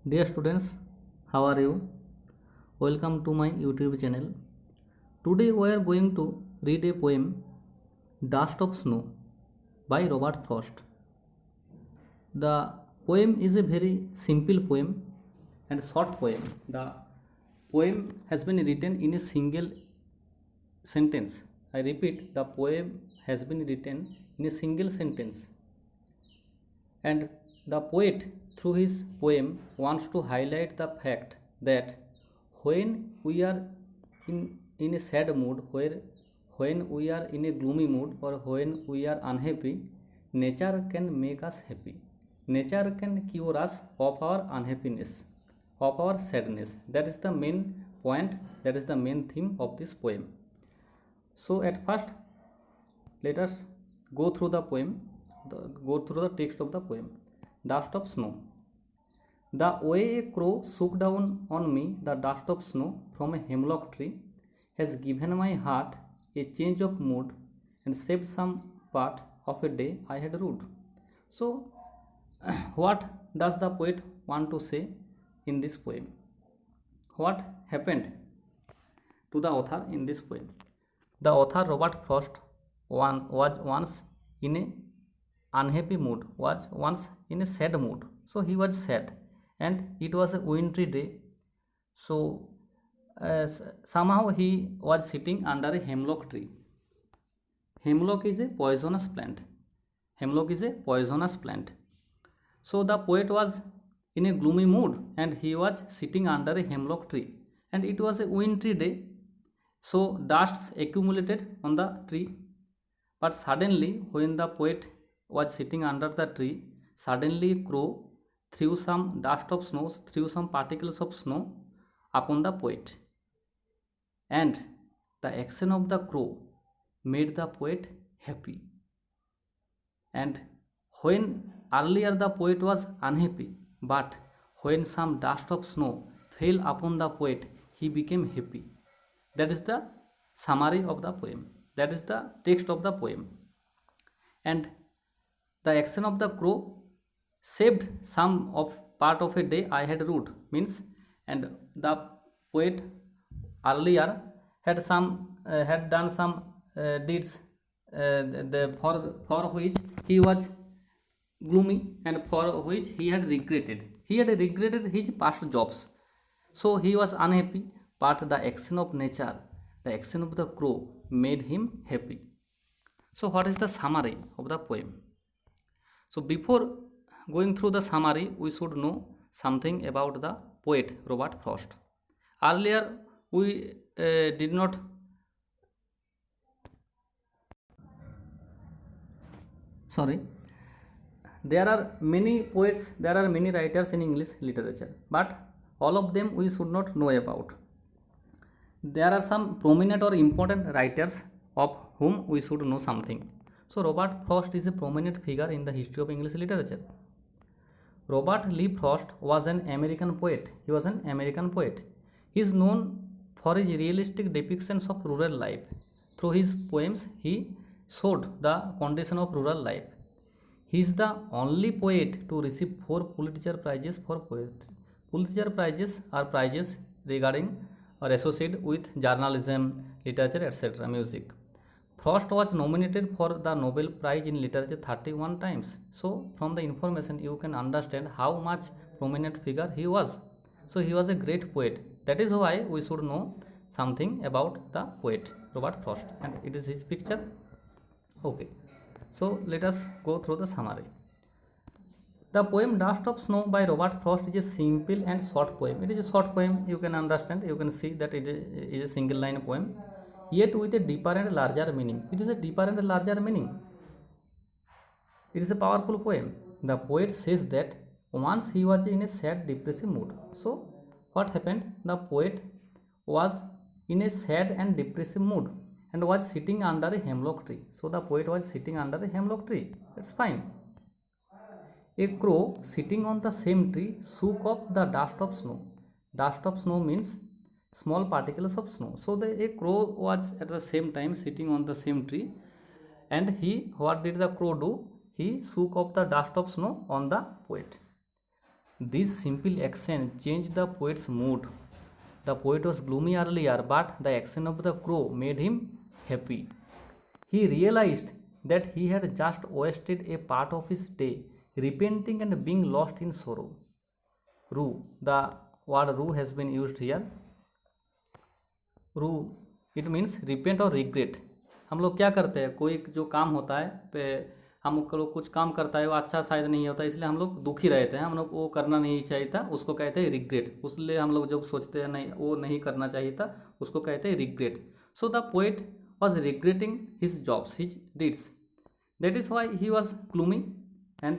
Dear students, how are you? Welcome to my YouTube channel. Today we are going to read a poem, Dust of Snow by Robert Frost. The poem is a very simple poem and short poem. The poem has been written in a single sentence. I repeat, the poem has been written in a single sentence. And the poet, through his poem, wants to highlight the fact that when we are in a sad mood, when we are in a gloomy mood, or when we are unhappy, nature can make us happy. Nature can cure us of our unhappiness, of our sadness. That is the main point, that is the main theme of this poem. So, at first, let us go through the poem, go through the text of the poem. Dust of snow. The way a crow shook down on me the dust of snow from a hemlock tree has given my heart a change of mood and saved some part of a day I had rued. So, what does the poet want to say in this poem? What happened to the author in this poem? The author Robert Frost was once in a unhappy mood, was once in a sad mood. So he was sad, and it was a wintry day. So somehow he was sitting under a hemlock tree. Hemlock is a poisonous plant. Hemlock is a poisonous plant. So the poet was in a gloomy mood and he was sitting under a hemlock tree. And it was a wintry day. So dusts accumulated on the tree. But suddenly, when the poet was sitting under the tree, suddenly a crow threw some dust of snow, threw some particles of snow upon the poet. And the action of the crow made the poet happy. And when earlier the poet was unhappy, but when some dust of snow fell upon the poet, he became happy. That is the summary of the poem. That is the text of the poem. And the action of the crow saved some of part of a day I had rued, means, and the poet earlier had done some deeds for which he was gloomy and for which he had regretted his past jobs. So he was unhappy, but the action of nature, the action of the crow made him happy. So what is the summary of the poem? So before going through the summary, we should know something about the poet Robert Frost. Earlier we did not sorry, there are many poets, there are many writers in English literature, but all of them we should not know about. There are some prominent or important writers of whom we should know something. So Robert Frost is a prominent figure in the history of English literature. Robert Lee Frost was an American poet. He was an American poet. He is known for his realistic depictions of rural life. Through his poems, he showed the condition of rural life. He is the only poet to receive 4 Pulitzer Prizes for poetry. Pulitzer Prizes are prizes regarding or associated with journalism, literature, etc., music. Frost was nominated for the Nobel Prize in Literature 31 times. So, from the information, you can understand how much prominent figure he was. So, he was a great poet. That is why we should know something about the poet Robert Frost, and it is his picture. Okay. So, let us go through the summary. The poem Dust of Snow by Robert Frost is a simple and short poem. It is a short poem, you can understand, you can see that it is a single line poem, yet with a deeper and larger meaning. It is a deeper and larger meaning. It is a powerful poem. The poet says that once he was in a sad, depressive mood. So, what happened? The poet was in a sad and depressive mood and was sitting under a hemlock tree. So, the poet was sitting under a hemlock tree. That's fine. A crow sitting on the same tree shook off the dust of snow. Dust of snow means small particles of snow. So a crow was at the same time sitting on the same tree, and what did the crow do? He shook off the dust of snow on the poet. This simple action changed the poet's mood. The poet was gloomy earlier, but the action of the crow made him happy. He realized that he had just wasted a part of his day repenting and being lost in sorrow. Rue, the word rue has been used here. रू it means repent और regret. हम लोग क्या करते हैं, कोई जो काम होता है पे हम लोग कुछ काम करता है वो अच्छा शायद नहीं होता, इसलिए हम लोग दुखी रहते हैं, हम लोग वो करना नहीं चाहिए था, उसको कहते हैं रिग्रेट। उसलिए हम लोग जब सोचते हैं नहीं वो नहीं करना चाहिए था, उसको कहते हैं regret. So the poet was regretting his jobs, his deeds, that is why he was gloomy and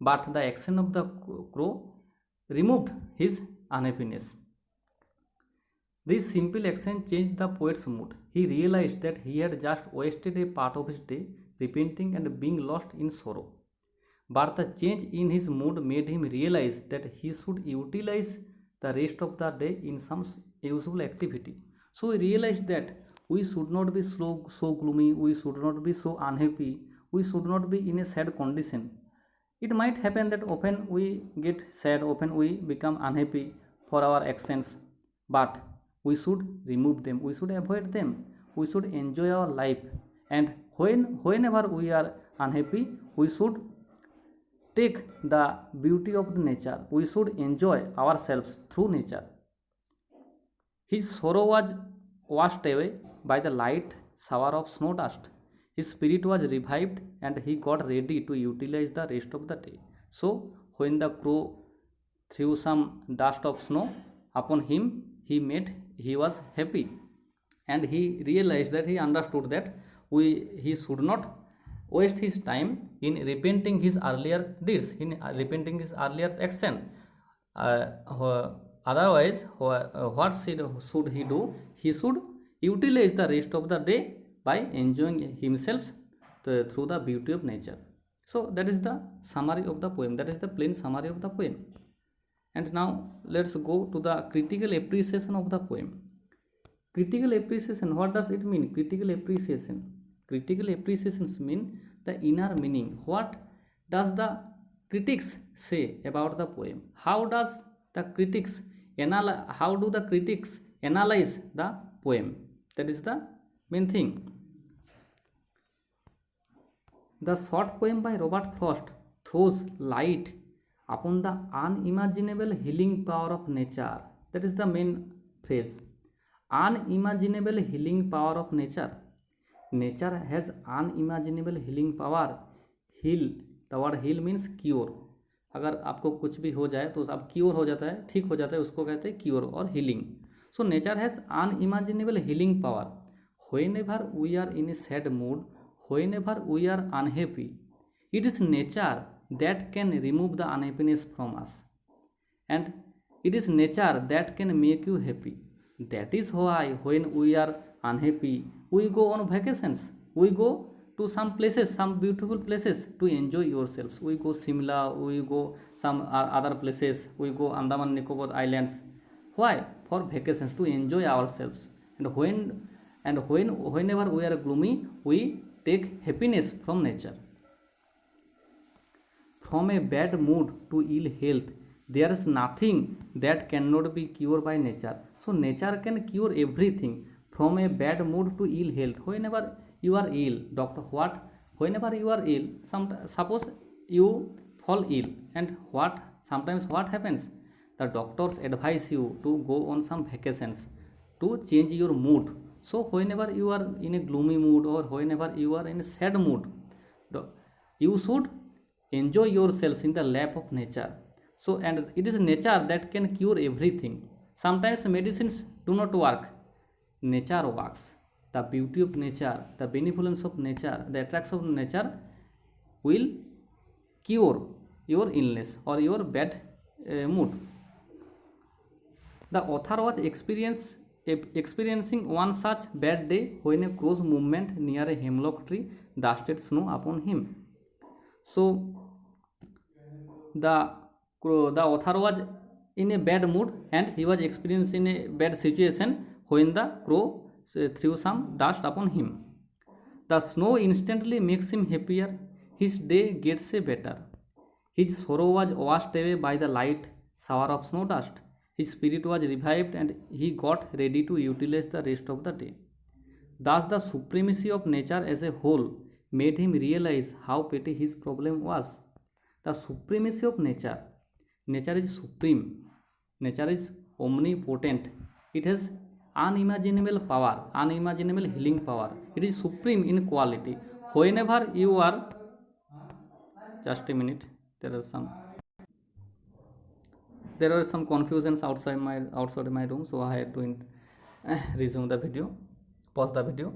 but the action of the crow removed his unhappiness. This simple action changed the poet's mood. He realized that he had just wasted a part of his day repenting and being lost in sorrow. But the change in his mood made him realize that he should utilize the rest of the day in some useful activity. So he realized that we should not be so gloomy, we should not be so unhappy, we should not be in a sad condition. It might happen that often we get sad, often we become unhappy for our actions, but we should remove them, we should avoid them, we should enjoy our life, and whenever we are unhappy we should take the beauty of the nature, we should enjoy ourselves through nature. His sorrow was washed away by the light shower of snow dust. His spirit was revived and he got ready to utilize the rest of the day. So when the crow threw some dust of snow upon him, he was happy, and he realized that he understood that he should not waste his time in repenting his earlier deeds, in repenting his earlier action. Otherwise what should he do? He should utilize the rest of the day by enjoying himself through the beauty of nature. So that is the summary of the poem, that is the plain summary of the poem. And now let's go to the critical appreciation of the poem. Critical appreciation, what does it mean? Critical appreciation appreciations mean the inner meaning. What does the critics say about the poem? How do the critics analyze the poem? That is the main thing. The short poem by Robert Frost throws light upon the unimaginable healing power of nature. That is the main phrase. Unimaginable healing power of nature. Nature has unimaginable healing power. Heal, the word heal means cure. अगर आपको कुछ भी हो जाए तो अब cure हो जाता है, ठीक हो जाता है, उसको कहते हैं क्योर और healing. So nature has unimaginable healing power. Whenever we are in a sad mood, whenever we are unhappy, it is nature that can remove the unhappiness from us, and it is nature that can make you happy. That is why when we are unhappy we go on vacations, we go to some places, some beautiful places to enjoy yourselves. We go Simla, we go some other places, we go Andaman Nicobar Islands. Why? For vacations, to enjoy ourselves. And whenever we are gloomy we take happiness from nature. From a bad mood to ill health, there is nothing that cannot be cured by nature. So nature can cure everything. From a bad mood to ill health, whenever you are ill, whenever you are ill, suppose you fall ill, and sometimes what happens, the doctors advise you to go on some vacations to change your mood. So whenever you are in a gloomy mood or whenever you are in a sad mood, you should enjoy yourselves in the lap of nature. So, and it is nature that can cure everything. Sometimes medicines do not work, nature works. The beauty of nature, the benevolence of nature, the attraction of nature will cure your illness or your bad mood. The author was experiencing one such bad day when a crow's movement near a hemlock tree dusted snow upon him. So the author was in a bad mood and he was experiencing a bad situation when the crow threw some dust upon him. The snow instantly makes him happier. His day gets a better. His sorrow was washed away by the light shower of snow dust. His spirit was revived and he got ready to utilize the rest of the day. Thus, the supremacy of nature as a whole made him realize how petty his problem was. The supremacy of nature. Nature is supreme. Nature is omnipotent. It has unimaginable power, unimaginable healing power. It is supreme in quality. Whenever you are, just a minute, there are some confusions outside my room, so I had to resume the video, pause the video.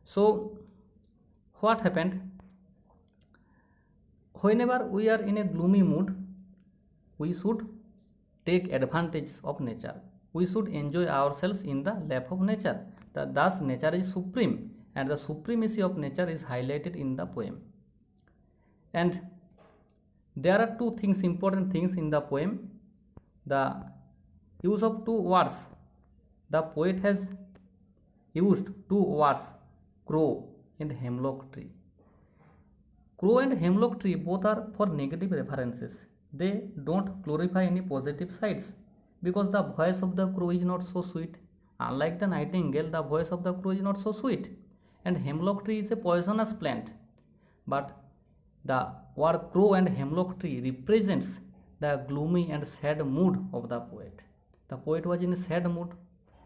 So what happened? Whenever we are in a gloomy mood, we should take advantage of nature. We should enjoy ourselves in the lap of nature. Thus nature is supreme, and the supremacy of nature is highlighted in the poem. And there are two things, important things in the poem. The use of two words. The poet has used two words, crow and hemlock tree. Crow and hemlock tree both are for negative references. They don't glorify any positive sides, because the voice of the crow is not so sweet. Unlike the nightingale, the voice of the crow is not so sweet. And hemlock tree is a poisonous plant. But the word crow and hemlock tree represents the gloomy and sad mood of the poet. The poet was in a sad mood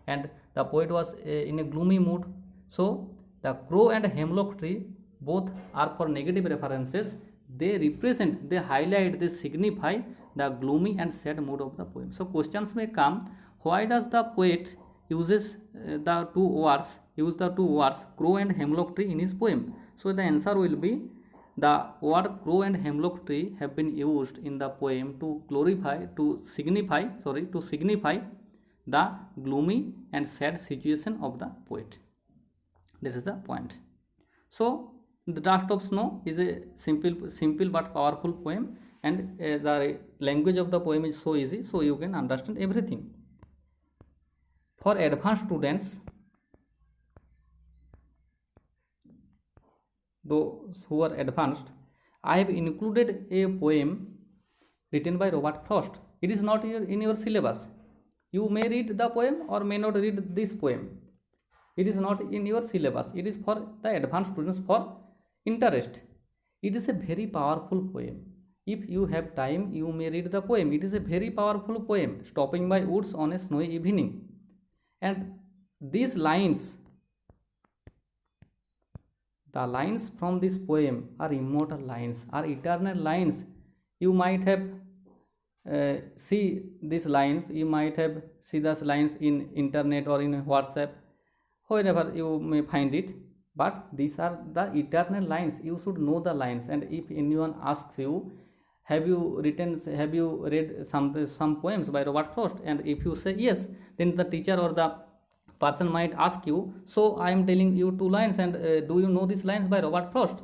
and the poet was in a gloomy mood. So the crow and hemlock tree both are for negative references. They represent, they highlight, they signify the gloomy and sad mood of the poem. So questions may come, why does the poet use the two words crow and hemlock tree in his poem? So the answer will be, the word crow and hemlock tree have been used in the poem to signify the gloomy and sad situation of the poet. This is the point. So the Dust of Snow is a simple but powerful poem, and the language of the poem is so easy, so you can understand everything. For advanced students, those who are advanced, I have included a poem written by Robert Frost. It is not in your syllabus. You may read the poem or may not read this poem. It is not in your syllabus. It is for the advanced students for interest. It is a very powerful poem. If you have time, you may read the poem. It is a very powerful poem, Stopping by Woods on a Snowy Evening. And these lines, the lines from this poem are immortal lines, are eternal lines. You might have see these lines, you might have see those lines in internet or in WhatsApp, wherever you may find it. But these are the eternal lines. You should know the lines. And if anyone asks you, have you read some poems by Robert Frost? And if you say yes, then the teacher or the person might ask you, so I am telling you two lines, and do you know these lines by Robert Frost?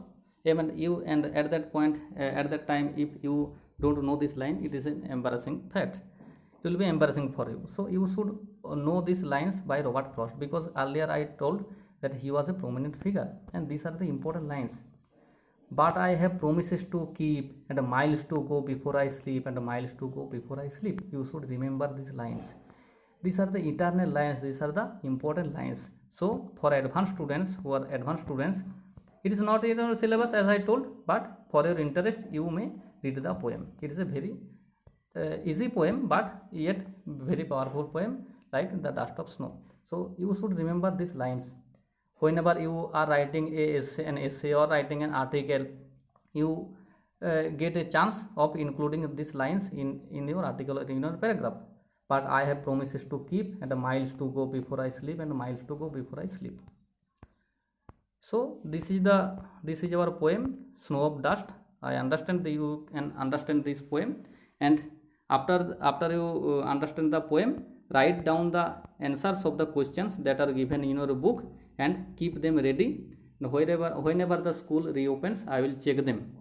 And at that point, at that time, if you don't know this line, it is an embarrassing fact. It will be embarrassing for you. So you should know these lines by Robert Frost, because earlier I told that he was a prominent figure, and these are the important lines. But I have promises to keep, and miles to go before I sleep, and miles to go before I sleep. You should remember these lines. These are the eternal lines. These are the important lines. So for advanced students, it is not in your syllabus as I told, but for your interest, you may read the poem. It is a very easy poem, but yet very powerful poem, like The Dust of Snow. So you should remember these lines. Whenever you are writing an essay or writing an article, you get a chance of including these lines in your article or in your paragraph. But I have promises to keep, and miles to go before I sleep, and miles to go before I sleep. So this is our poem, Snow of Dust. I understand that you can understand this poem, and after you understand the poem, write down the answers of the questions that are given in your book and keep them ready. Whenever the school reopens, I will check them.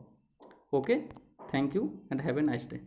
Okay, thank you and have a nice day.